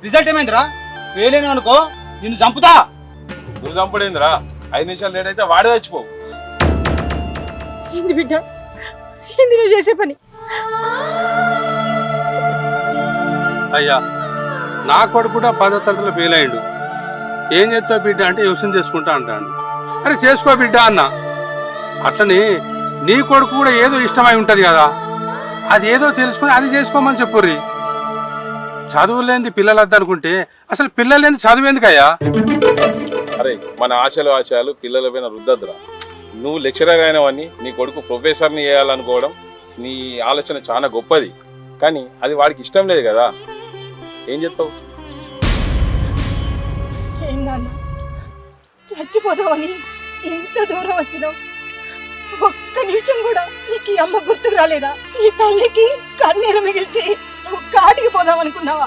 Result ఏమైందిరా? Fail అయినా అనుకో నిన్ను చంపుతా. నువ్వు చంపడేందిరా? 5 నిమిషాలు లేట్ అయితే వాడే చచ్చిపో. ఏంది బిడ్డ, ఏంది నువ్వు చేసే పని? అయ్యా నా కొడుకు కూడా 10వ తరగతిలో ఫెయిల్ అయ్యిండు. ఏం చేస్తావు బిడ్డ అంటే యోచన చేసుకుంటా అంటాను. అరే చేసుకో బిడ్డ అన్న. అట్లనే నీ కొడుకు కూడా ఏదో ఇష్టమై ఉంటుంది కదా, అది ఏదో తెలుసుకుని అది చేసుకోమని చెప్పుర్రి. చదువు లేని పిల్లలు వద్దనుకుంటే అసలు పిల్లలు లేని చదువు ఎందుకయ్యా? అరే మన ఆశలు పిల్లల పైన రుద్దద్దురా. నువ్వు లెక్చరర్ అయినవని నీ కొడుకు ప్రొఫెసర్ని చేయాలనుకోవడం నీ ఆలోచన చాలా గొప్పది, కానీ అది వాడికి ఇష్టం లేదు కదా, ఏం చెప్తావు? ఏందన్నా చచ్చిపోదామని ఇంత దూరం వచ్చినావు, ఒక్క నిమిషం కూడా నీకు ఈ అమ్మ గుర్తుకు రాలేదా? ఈ తల్లికి కన్నీరు మిగిల్చి నువ్వు కాటికి పోదాం అనుకున్నావా?